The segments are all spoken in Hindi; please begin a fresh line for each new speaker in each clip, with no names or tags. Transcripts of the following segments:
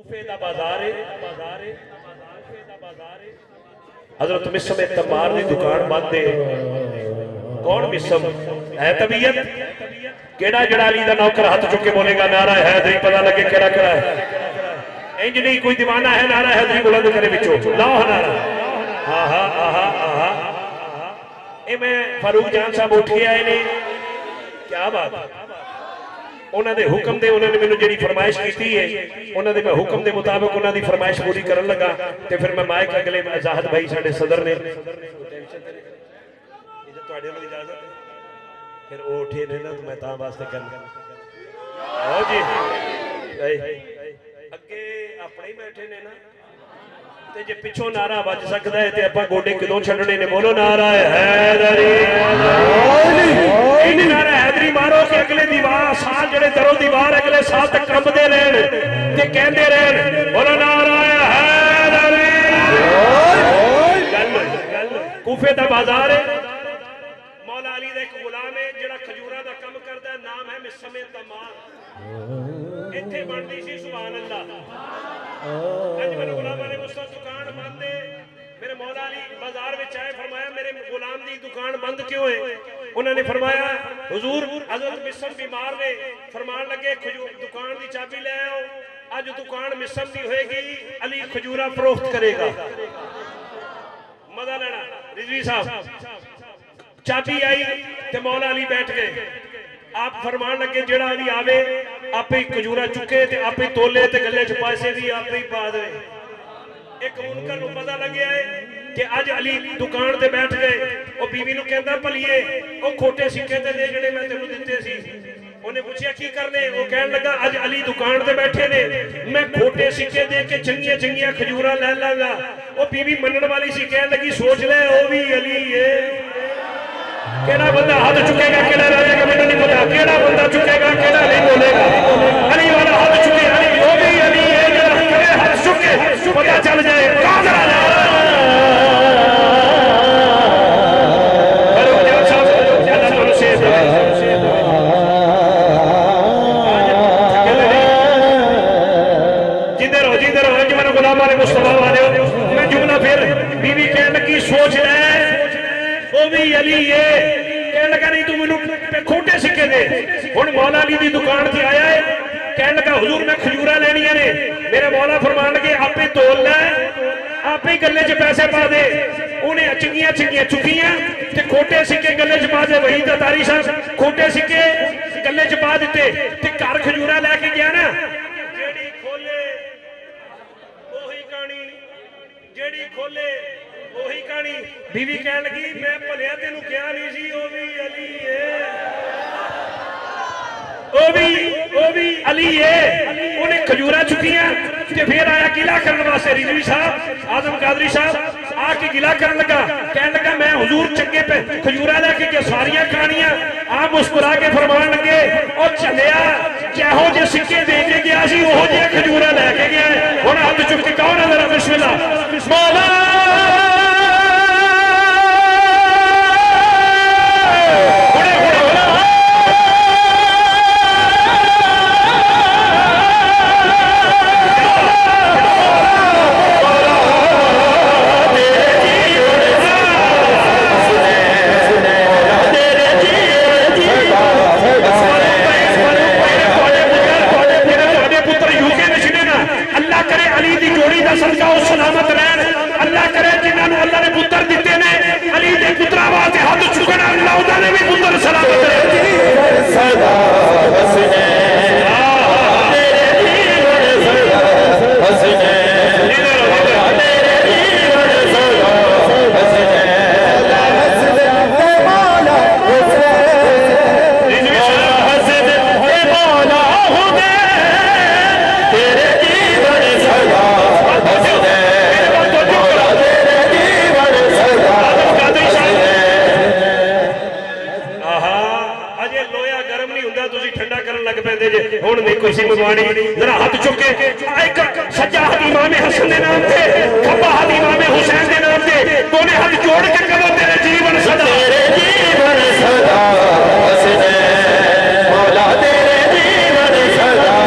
कूफे दा बाजार है हजरत मिसम तमार दी दुकान बंद है कौन मिसम है तबीयत केड़ा जड़ा अली दा नौकर हाथ चुक के बोलेगा नारा हैदरी पता लगे केड़ा केड़ा है इंज नहीं कोई दीवाना है नारा हैदरी बुलंद करे विचों लाओ नारा आहा आहा आहा ए मैं फारूक जान साहब उठ के आए ने क्या बात उन्होंने हुक्म दे उन्होंने मैंने जी फरमाइश की है उन्होंने मैं हुक्म के मुताबिक उन्होंने फरमाइश पूरी करन लगा तो फिर मैं माइक अगले आजाद भाई साडे सदर ने इजाजत फिर वो उठे ने ना तो मैं ता वास्ते कर आओ जी अगे अपने ही बैठे ने ना ते जे पिछों नारा बज सकता है ते आपां गोडे किदों छड्डने ने बोलो नारा हैदरी इन नारा हैदरी मारो कि अगले दीवार साल जेड़े दरो दीवार अगले साल तक कंबदे रहन ते कहंदे रहन बोलो नारा हैदरी गल कूफे दा बाजार है मौला अली दा एक गुलाम है जेड़ा खजूरा दा काम करदा नाम है मिसमे तमार इत्थे बनदी सी सुभान अल्लाह अज मेरे गुलाम ने मुझसे दुकान बंद है मेरे मौला अली बाजार में आए फरमाया मेरे गुलाम दी दुकान बंद क्यों है उन्होंने फरमाया हुजूर हजरत मिसम बीमार ने फरमान लगे दुकान दी चाबी ले आओ आज दुकान मिसम दी होएगी अली खजूरा फरोख्त करेगा मजा लेना रिजवी साहब चाबी आई ते मौला अली बैठ गए आप फरमान लगे जेड़ा अली आवे आपे खजूरा चुके ते आपे तोले ते गले च पैसे भी आपे ही पा दे एक मुनकर नु पता लगे है कि आज अली दुकान ते बैठ गए ओ बीवी नु कहंदा भलिए ओ खोटे सिक्के ते दे जेड़े मैं तेनु दित्ते सी ओने पूछया की करने ओ कहन लगा आज अली दुकान ते बैठे ने मैं खोटे सिक्के दे के चंगियां चंगियां खजूरा ले लांगा ओ बीवी मनन वाली सी कहन लगी सोच ले ओ भी अली है केड़ा बंदा हाथ चुकेगा केड़ा रहेगा मैंने नहीं पता केड़ा बंदा चुकेगा केड़ा नहीं बोलेगा अली वाला हाथ चुके अली वो भी अली है जरा करे हाथ चुके पता चल जाए कौन आ रहा है फारूक जान साहब ज्यादा तो से जिधर हो आज मेरे गुलाम वाले मुस्तफा वाले मैं जुमला फिर बीवी कहने लगी सोच ले वो भी अली है कहने लगा नहीं तू मैनू खोटे सिक्के दे हुण मौला अली दी दुकान ते आया है कहने लगा हुजूर मैं खजूरा लेनियां ने मेरे मौला फरमान लगे आपे तोल ले आपे गले च पैसे पा दे उन्हें चंगियां चंगियां चुकियां ते खोटे सिक्के गले च पा दे वही तारी साहब खोटे सिक्के गले च पा दिते ते घर खजूरा लेके गया ना जेड़ी खोले ओही कहानी जेड़ी खोले ओही कहानी बीवी कह लगी मैं भलिया तेनू क्या नहीं सी ओ भी अली है ओ भी अली है उन्हें खजूरा चुकियां ते फिर आया गिला करने वास्ते रिजवी साहब आजम कादरी साहब आके गिला करने लगा कहने लगा मैं हुजूर चंगे पे खजूरा लेके गया सारियां कहानियां आप मुस्कुरा के फरमान लगे और चलिया जहो जे सिक्के दे के गया सी ओहो जे खजूरा लेके गया हुण हाथ चुक के कौन है जरा बिस्मिल्लाह मौला जरा हाथ चुके सज्जा हाथ इमाम हसन के नाम से खब्बा हाथ इमाम हुसैन के नाम से दोनों हाथ जोड़ के करो तेरे जीवन सदा मौला तेरे जीवन सदा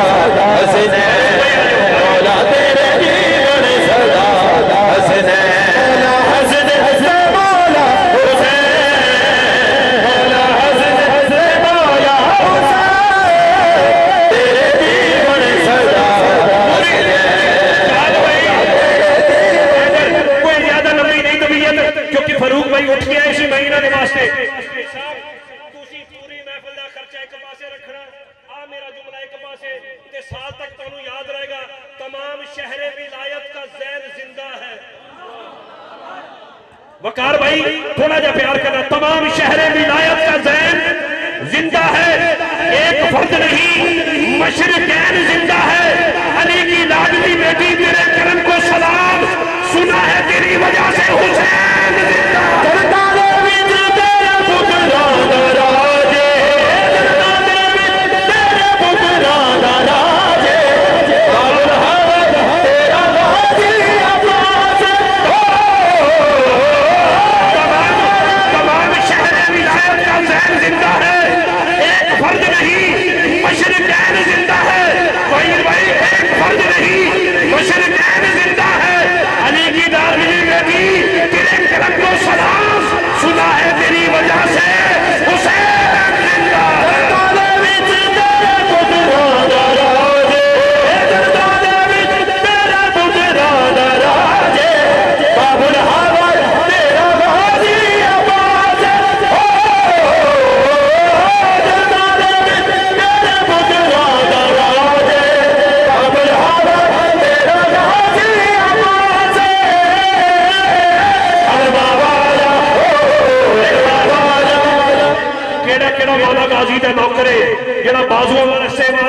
शहरे विलायत का जैन जिंदा है। वकार भाई थोड़ा जा प्यार करना। तमाम शहरे विलायत का जैन जिंदा है, एक फर्द नहीं मशरिकैन जिंदा है। अली की लाडली बेटी तेरे करम को सलाम, सुना है तेरी वजह से हुसैन जिंदा है।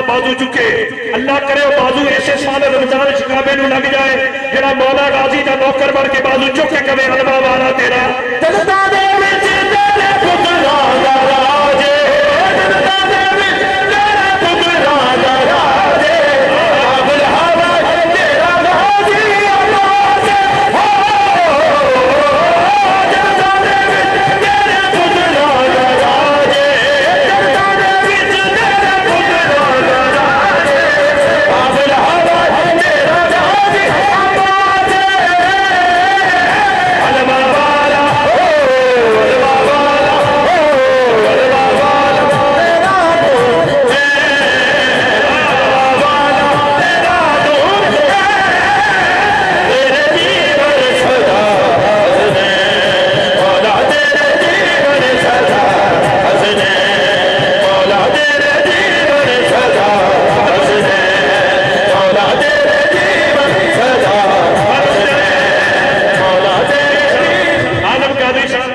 बाजू चुके अल्लाह करे बाजू ऐसे साल रमजान शिकाबे नु लग जाए जेड़ा मौला गाजी दा नौकर बन के बाजू चुक के कवे अल्लाह वाला तेरा जनता दे विच तेरे पुत्रा दा राजे, जनता दे विच तेरे पुत्रा दा राजे, काबुल हवा तेरा गाजी आवाज हो, जनता दे विच तेरे पुत्रा दा राजे, जनता दे विच तेरे पुत्रा दा राजे, काबुल हवा तेरा गाजी आवाज अलमा वाला हो, अलमा वाला हो, अलमा वाला तेरा दूर है, अलमा वाला तेरा दूर है, तेरे जीवन सदा हंसने मौला, तेरे जीवन सदा हंसने मौला, तेरे जीवन सदा हंसने मौला, तेरे जीवन सदा हंसने मौला, तेरे आलम कादरी साहब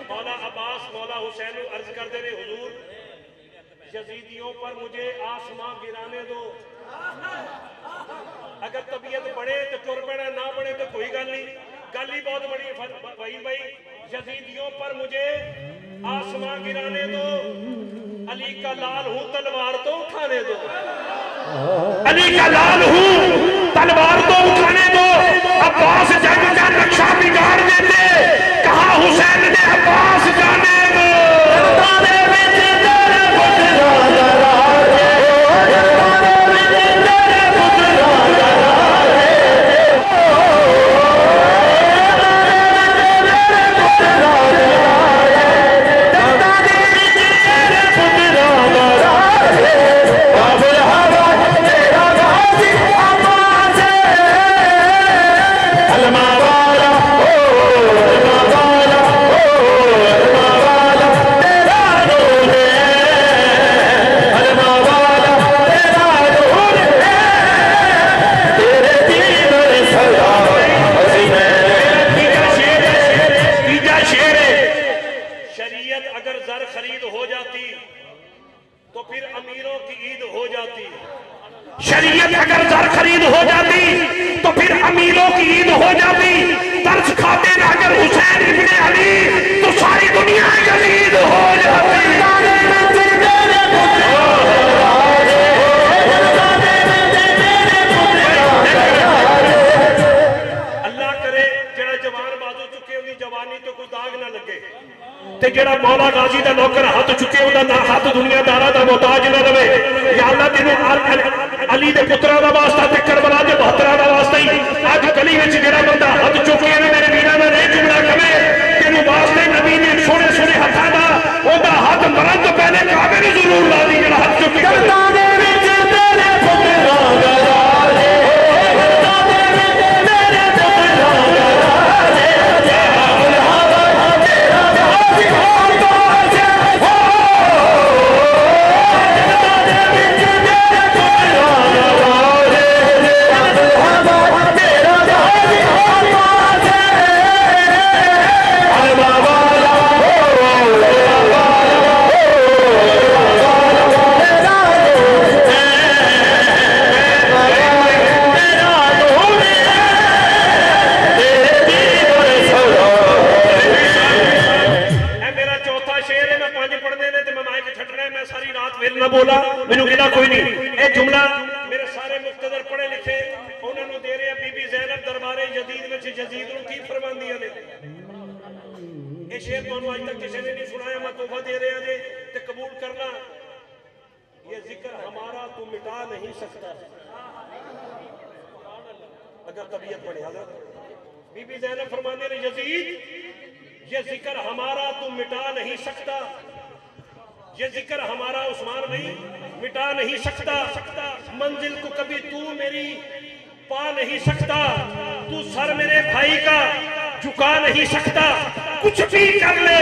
मौला अब्बास मौला हुसैन अर्ज करते रहे हुजूर यजीदियों पर मुझे आसमां गिराने दो, अगर तबीयत बढ़े तो तुर पैना, ना बढ़े तो कोई गल नहीं, गल ही बहुत बड़ी है भाई भाई यजीदियों पर मुझे आसमां गिराने दो, अली का लाल हूं तलवार तो उठाने दो, अली का लाल हूं तलवार तो उठाने दो। अब्बास जंग का नक्शा बिगाड़ देते, कहा हुसैन ने अब्बास जाने दो, जनता दे विच तेरे पुत्रा दा राजे, जनता दे विच तेरे पुत्रा दा राजे, जनता दे विच तेरे पुत्रा दा राजे, काबुल हवा तेरा गाजी आवाज अलमा वाला हो, अलमा वाला हो, अलमा वाला तेरा नूर है, अलमा वाला तेरा नूर है, तेरे जीवन सदा हंसने तीजा शेर है। शरीयत अगर जर खरीद हो जाती तो फिर अमीरों की ईद हो जाती, शरीयत अगर जर खरीद हो जाती तो फिर अमीरों की ईद हो जाती, तर्ज खाते ना अगर हुसैन इब्ने अली तो सारी दुनिया यजीद हो जाती। अल्लाह करे जेड़ा जवान बाजू चुके उनकी जवानी तो कोई दाग ना लगे, ते जेड़ा मौला गाजी दा नौकर हाथ चुके उनका ना हाथ दुनियादारा दा मोहताज ना रवे। या अल्लाह तेनू अली दे पुत्रा दा वास्ता ते करबला दे 72 दा वास्ता ही अज गली विच जेड़ा बंदा हाथ चुके मेरे वीरां दा नहीं चुमड़ा कवे तेनू वास्ते नबी ने सोने सोने हत्थां दा ओदा हाथ मरन तो पहले काबे नूं जरूर ला दी जेड़ा हाथ चुके जनता दे विच तेरे पुत्रा दा राजे, जनता दे विच तेरे पुत्रा दा राजे, काबुल हवा तेरा गाजी आवाज हो, जनता दे विच तेरे पुत्रा दा राजे, दरबारे जदीद में जदीद नूं की फरमांदियां ने। ये शेर तुहानूं अज तक किसी ने नहीं सुनाया, मैं तोहफा दे रहा जे ते कबूल करना। ये जिक्र हमारा तू मिटा नहीं सकता अगर तबीयत बढ़े। हज़रत बीबी ज़ैनब फरमाने ने यजीद ये जिक्र हमारा तू मिटा नहीं सकता, ये जिक्र हमारा उस्मान नहीं मिटा नहीं सकता। मंजिल को कभी तू मेरी पा नहीं सकता, तू सर मेरे भाई का झुका नहीं सकता। कुछ भी कर ले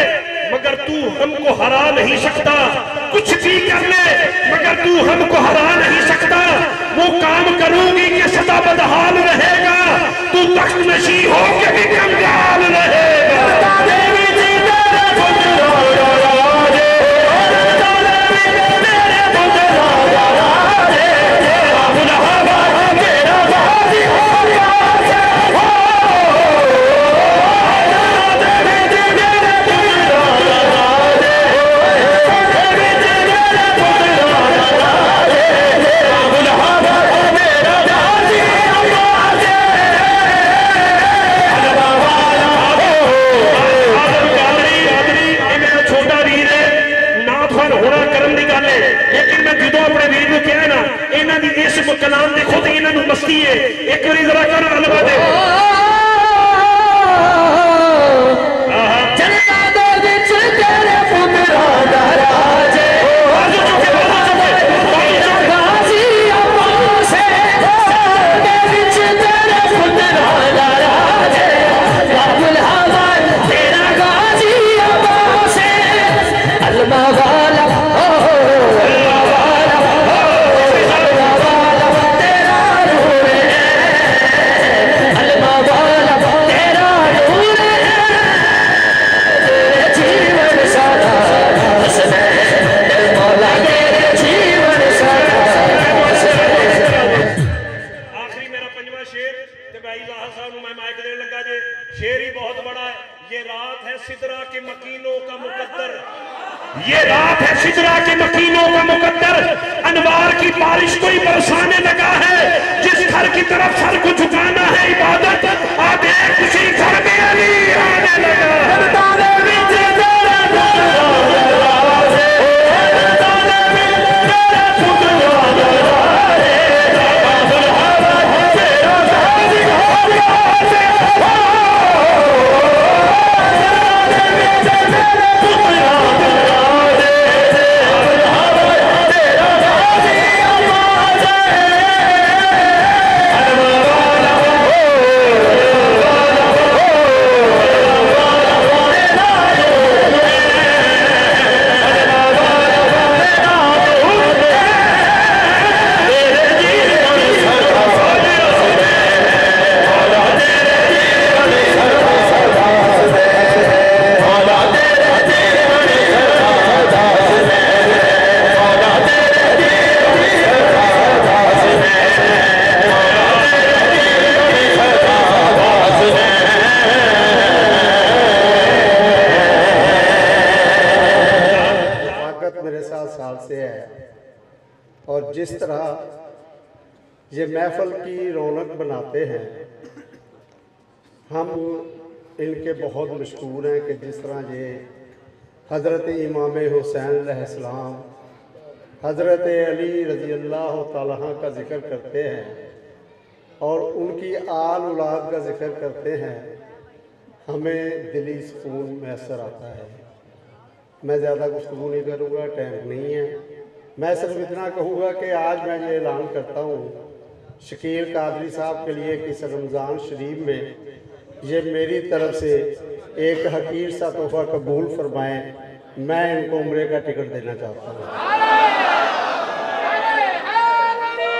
मगर तू हमको हरा नहीं सकता, कुछ भी कर ले मगर तू हमको हरा नहीं सकता। वो काम करूंगी कि सदा बदहाल रहेगा, तू तख्त नशी हो के भी कंगाल रहेगा। कलाम देखो तो इन्होंने मस्ती है। एक बार जरा कर अलवा दे ये रात है सिदरा के मकीनों का मुकद्दर, अनवार की बारिश कोई बरसाने लगा है। जिस घर की तरफ सर को झुकाना है इबादत, आप एक उसी घर में अली आने लगा। और जिस तरह ये महफल की रौनक बनाते हैं, हम इनके बहुत मशहूर हैं कि जिस तरह ये हज़रत इमाम हुसैन अलैहिस्सलाम, हज़रत अली रज़ी अल्लाह तआला का ज़िक्र करते हैं और उनकी आल औलाद का ज़िक्र करते हैं, हमें दिली सुकून मैसर आता है। मैं ज़्यादा गुफ्तगू नहीं करूँगा, टाइम नहीं है। मैं सिर्फ इतना कहूँगा कि आज मैं ये ऐलान करता हूँ शकील कादरी साहब के लिए कि इस रमज़ान शरीफ में ये मेरी तरफ से एक हकीर सा तोहफ़ा कबूल फरमाएँ। मैं इनको उम्रे का टिकट देना चाहता हूँ।